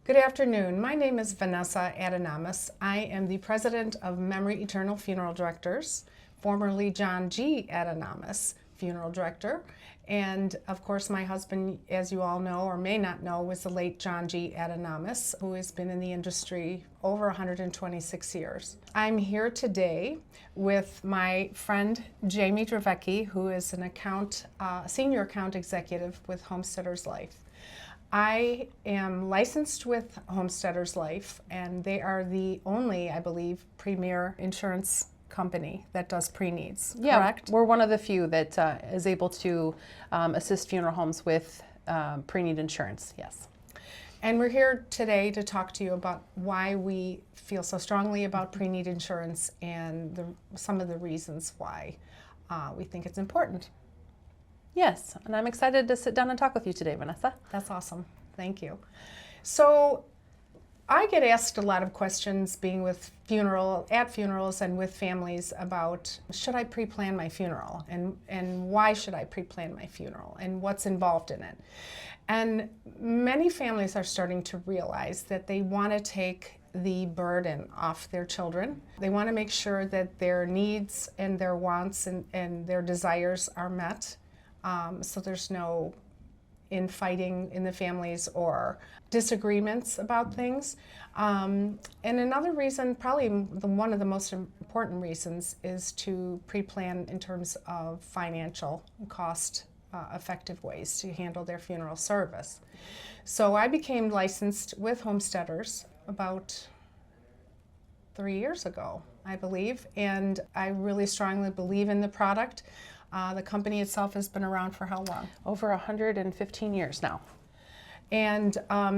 Good afternoon. My name is Vanessa Adinamis. I am the president of Memory Eternal Funeral Directors, formerly John G. Adinamis Funeral Director. And of course, my husband, as you all know or may not know, was the late John G. Adinamis, who has been in the industry over 126 years. I'm here today with my friend Jamie Dravecky, who is an senior account executive with Homesteaders Life. I am licensed with Homesteaders Life, and they are the only, I believe, premier insurance company that does pre-needs, correct? We're one of the few that is able to assist funeral homes with pre-need insurance, yes. And we're here today to talk to you about why we feel so strongly about pre-need insurance and some of the reasons why we think it's important. Yes, and I'm excited to sit down and talk with you today, Vanessa. That's awesome. Thank you. So I get asked a lot of questions being at funerals and with families about, should I pre-plan my funeral? And why should I pre-plan my funeral? And what's involved in it? And many families are starting to realize that they want to take the burden off their children. They want to make sure that their needs and their wants and their desires are met. So there's no infighting in the families or disagreements about things. And another reason, probably one of the most important reasons, is to pre-plan in terms of financial cost effective ways to handle their funeral service. So I became licensed with Homesteaders about 3 years ago, I believe, and I really strongly believe in the product. The company itself has been around for how long? Over 115 years now. And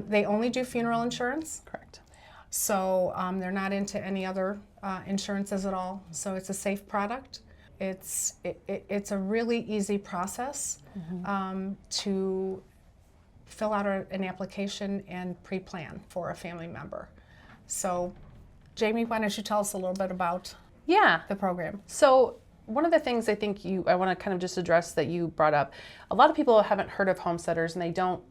they only do funeral insurance? Correct. So they're not into any other insurances at all. So it's a safe product. It's a really easy process to fill out an application and pre-plan for a family member. So Jamie, why don't you tell us a little bit about the program? So one of the things I think I want to kind of just address that you brought up, a lot of people haven't heard of Homesteaders and they don't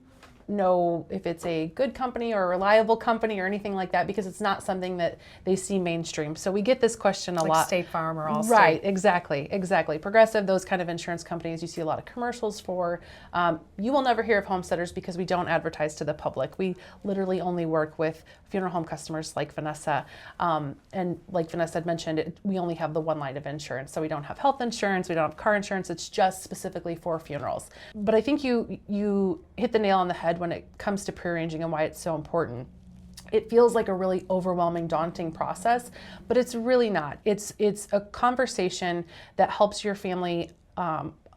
know if it's a good company or a reliable company or anything like that because it's not something that they see mainstream. So we get this question a lot. Like State Farm or Allstate. Right, exactly. Progressive, those kind of insurance companies you see a lot of commercials for. You will never hear of Homesteaders because we don't advertise to the public. We literally only work with funeral home customers like Vanessa. And like Vanessa had mentioned, we only have the one line of insurance. So we don't have health insurance, we don't have car insurance. It's just specifically for funerals. But I think you hit the nail on the head when it comes to prearranging and why it's so important. It feels like a really overwhelming, daunting process, but it's really not. It's a conversation that helps your family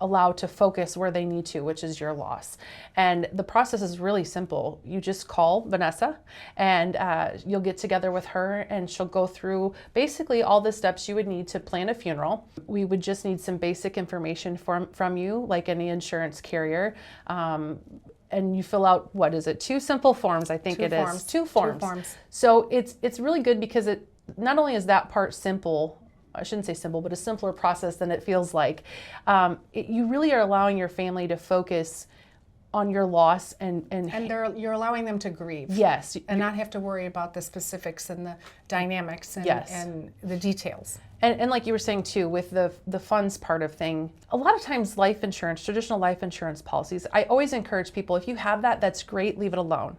allow to focus where they need to, which is your loss. And the process is really simple. You just call Vanessa and you'll get together with her and she'll go through basically all the steps you would need to plan a funeral. We would just need some basic information from you, like any insurance carrier. And you fill out, what is it, 2 simple forms, I think it is. Two forms. So it's really good because it not only is that part simple, I shouldn't say simple, but a simpler process than it feels like. You really are allowing your family to focus on your loss and you're allowing them to grieve. Yes. And not have to worry about the specifics and the dynamics and the details. And like you were saying too, with the funds part of thing, a lot of times life insurance, traditional life insurance policies, I always encourage people, if you have that, that's great, leave it alone.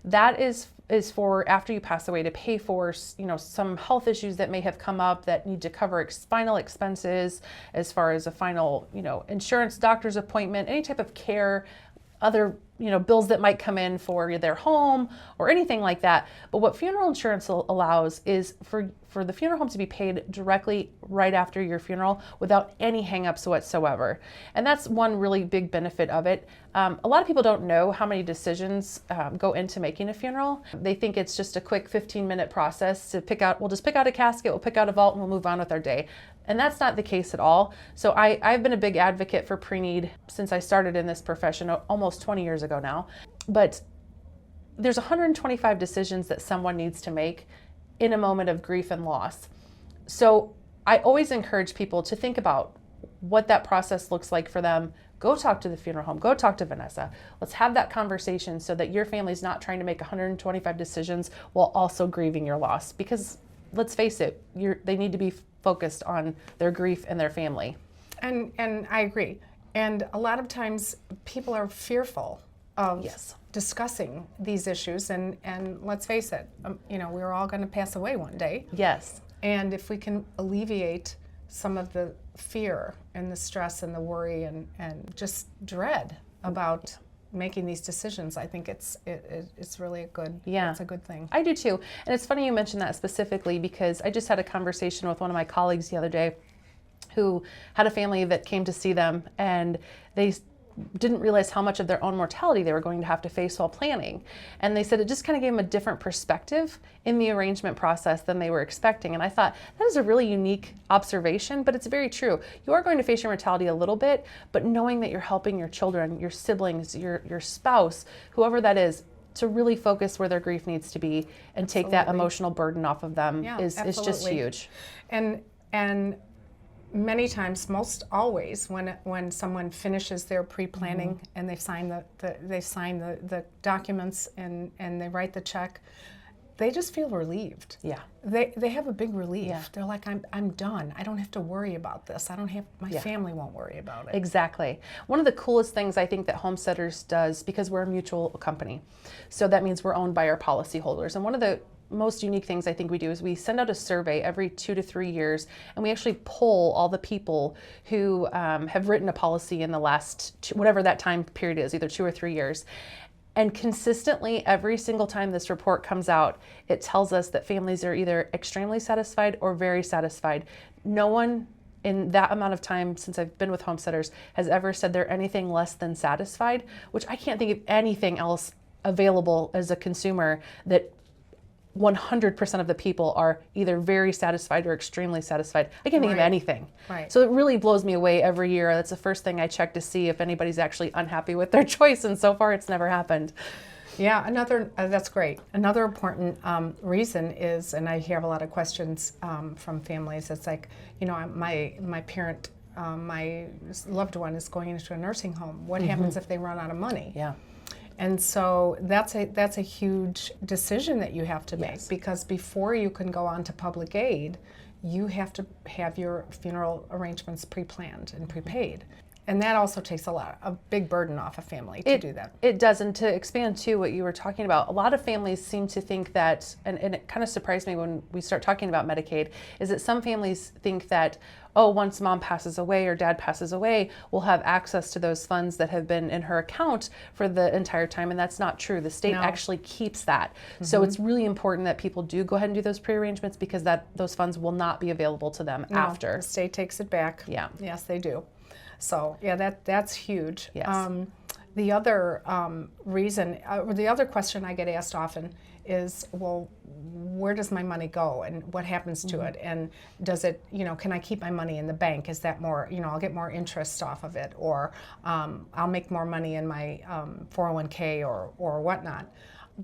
That is for after you pass away to pay for, some health issues that may have come up that need to cover final expenses as far as a final, insurance, doctor's appointment, any type of care, other bills that might come in for their home or anything like that. But what funeral insurance allows is for the funeral home to be paid directly right after your funeral without any hangups whatsoever. And that's one really big benefit of it. A lot of people don't know how many decisions go into making a funeral. They think it's just a quick 15-minute process to we'll just pick out a casket, we'll pick out a vault, and we'll move on with our day. And that's not the case at all. So I've been a big advocate for pre-need since I started in this profession almost 20 years ago now. But there's 125 decisions that someone needs to make in a moment of grief and loss. So I always encourage people to think about what that process looks like for them go talk to the funeral home, go talk to Vanessa. Let's have that conversation so that your family's not trying to make 125 decisions while also grieving your loss. Because let's face it, they need to be focused on their grief and their family. And I agree. And a lot of times people are fearful of discussing these issues. And let's face it, we're all going to pass away one day. Yes. And if we can alleviate some of the fear and the stress and the worry and just dread about making these decisions, I think it's really it's a good thing. I do too. And it's funny you mentioned that specifically, because I just had a conversation with one of my colleagues the other day who had a family that came to see them, and they didn't realize how much of their own mortality they were going to have to face while planning. And they said it just kind of gave them a different perspective in the arrangement process than they were expecting. And I thought that is a really unique observation, but it's very true. You are going to face your mortality a little bit, but knowing that you're helping your children, your siblings, your spouse, whoever that is, to really focus where their grief needs to be and take that emotional burden off of them is just huge. And many times, most always, when someone finishes their pre-planning and they sign the documents and they write the check, they just feel relieved. Yeah. They have a big relief. Yeah. They're like, I'm done. I don't have to worry about this. My family won't worry about it. Exactly. One of the coolest things I think that Homesteaders does, because we're a mutual company, so that means we're owned by our policyholders. And one of the most unique things I think we do is we send out a survey every 2 to 3 years, and we actually poll all the people who have written a policy in the last, whatever that time period is, either 2 or 3 years. And consistently, every single time this report comes out, it tells us that families are either extremely satisfied or very satisfied. No one in that amount of time since I've been with Homesteaders has ever said they're anything less than satisfied, which I can't think of anything else available as a consumer that 100% of the people are either very satisfied or extremely satisfied. I can't think of anything. Right. So it really blows me away every year. That's the first thing I check to see if anybody's actually unhappy with their choice, and so far it's never happened. Yeah, that's great. Another important reason is, and I hear a lot of questions from families, it's like, my parent, my loved one is going into a nursing home. What happens if they run out of money? Yeah. And so that's a huge decision that you have to make, because before you can go on to public aid, you have to have your funeral arrangements pre-planned and prepaid. And that also takes a big burden off a family to do that. It does. And to expand to what you were talking about, a lot of families seem to think that, and it kind of surprised me when we start talking about Medicaid, is that some families think that, once mom passes away or dad passes away, we'll have access to those funds that have been in her account for the entire time. And that's not true. The state actually keeps that. So it's really important that people do go ahead and do those pre-arrangements, because those funds will not be available to them after. The state takes it back. Yeah. Yes, they do. So that's huge. Yes. The other reason, or the other question I get asked often is, well, where does my money go, and what happens to it, and does it, can I keep my money in the bank? Is that more, I'll get more interest off of it, or I'll make more money in my 401k or whatnot.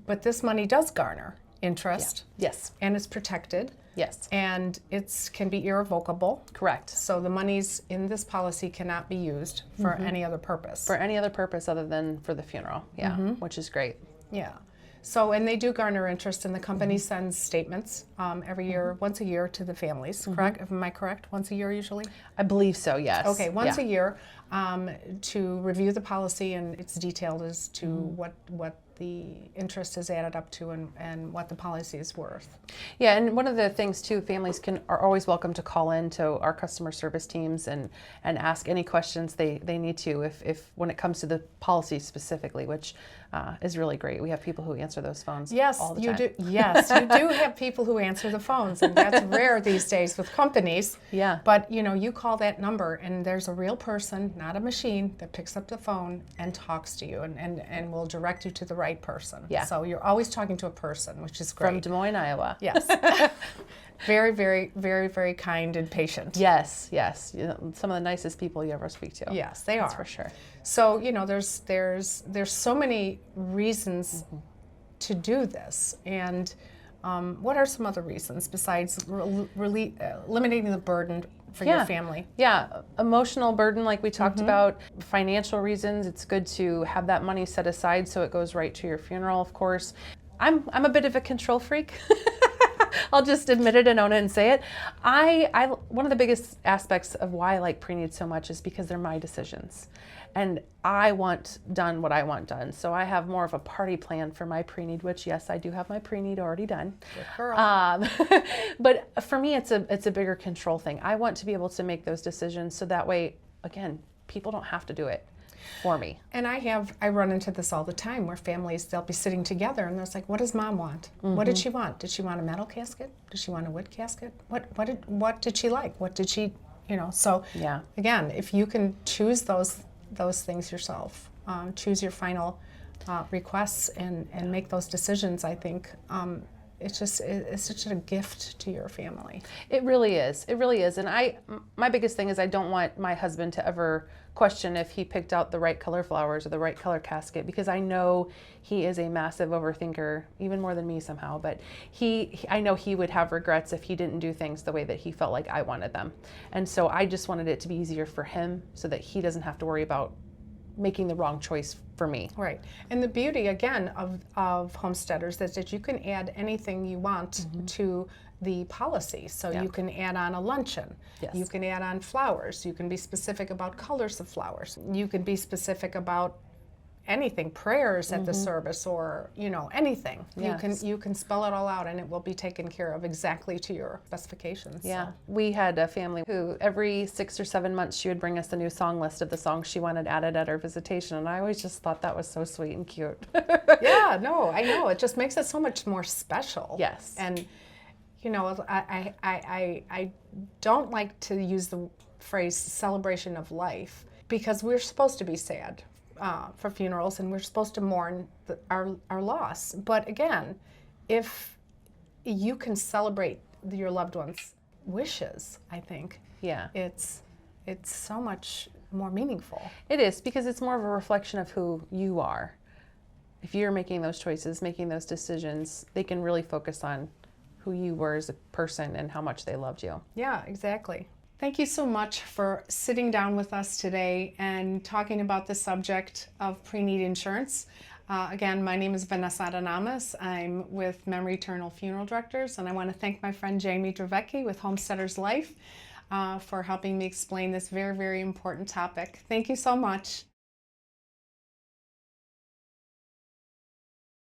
But this money does garner interest. Yeah. Yes. And it's protected. Yes. And it can be irrevocable. Correct. So the monies in this policy cannot be used for any other purpose. For any other purpose other than for the funeral. Yeah, which is great. Yeah. So, and they do garner interest, and the company sends statements every year, once a year, to the families, correct? Am I correct? Once a year usually? I believe so, yes. Okay, once a year to review the policy, and it's detailed as to what the interest is added up to and what the policy is worth. Yeah, and one of the things too, families are always welcome to call in to our customer service teams and ask any questions they need to if when it comes to the policy specifically, which is really great. We have people who answer those phones all the time. Yes, you do have people who answer the phones, and that's rare these days with companies. Yeah. But you call that number, and there's a real person, not a machine, that picks up the phone and talks to you and will direct you to the right person. Yeah. So you're always talking to a person, which is great. From Des Moines, Iowa. Yes. Very, very, very, very kind and patient. Yes. Some of the nicest people you ever speak to. Yes, they are. That's for sure. So, there's so many reasons to do this, and What are some other reasons besides eliminating the burden for your family? Yeah, emotional burden, like we talked about, financial reasons. It's good to have that money set aside so it goes right to your funeral, of course. I'm a bit of a control freak. I'll just admit it and own it and say it. One of the biggest aspects of why I like pre-need so much is because they're my decisions. And I want done what I want done. So I have more of a party plan for my pre-need, which yes, I do have my pre-need already done. Good girl. But for me, it's a bigger control thing. I want to be able to make those decisions so that way, again, people don't have to do it for me. And I run into this all the time where families, they'll be sitting together and they're like, what does mom want? What did she want? Did she want a metal casket? Did she want a wood casket? What did she like? What did she, so Yeah. again, if you can choose those things yourself, choose your final requests and make those decisions, I think it's such a gift to your family. It really is. It really is. And my biggest thing is I don't want my husband to ever question if he picked out the right color flowers or the right color casket, because I know he is a massive overthinker, even more than me somehow. But I know he would have regrets if he didn't do things the way that he felt like I wanted them. And so I just wanted it to be easier for him so that he doesn't have to worry about making the wrong choice for me. Right. And the beauty, again, of Homesteaders is that you can add anything you want to the policy. So you can add on a luncheon. Yes. You can add on flowers. You can be specific about colors of flowers. You can be specific about anything, prayers at the service, or anything. Yes. You can spell it all out and it will be taken care of exactly to your specifications. Yeah. So. We had a family who every 6 or 7 months she would bring us a new song list of the songs she wanted added at her visitation, and I always just thought that was so sweet and cute. Yeah, no, I know. It just makes it so much more special. Yes. And I don't like to use the phrase celebration of life, because we're supposed to be sad for funerals and we're supposed to mourn our loss. But again, if you can celebrate your loved ones' wishes, I think it's so much more meaningful. It is, because it's more of a reflection of who you are. If you're making those choices, making those decisions, they can really focus on who you were as a person and how much they loved you. Yeah, exactly. Thank you so much for sitting down with us today and talking about the subject of pre-need insurance. Again, my name is Vanessa Adinamis. I'm with Memory Eternal Funeral Directors, and I want to thank my friend Jamie Dravecky with Homesteaders Life for helping me explain this very, very important topic. Thank you so much.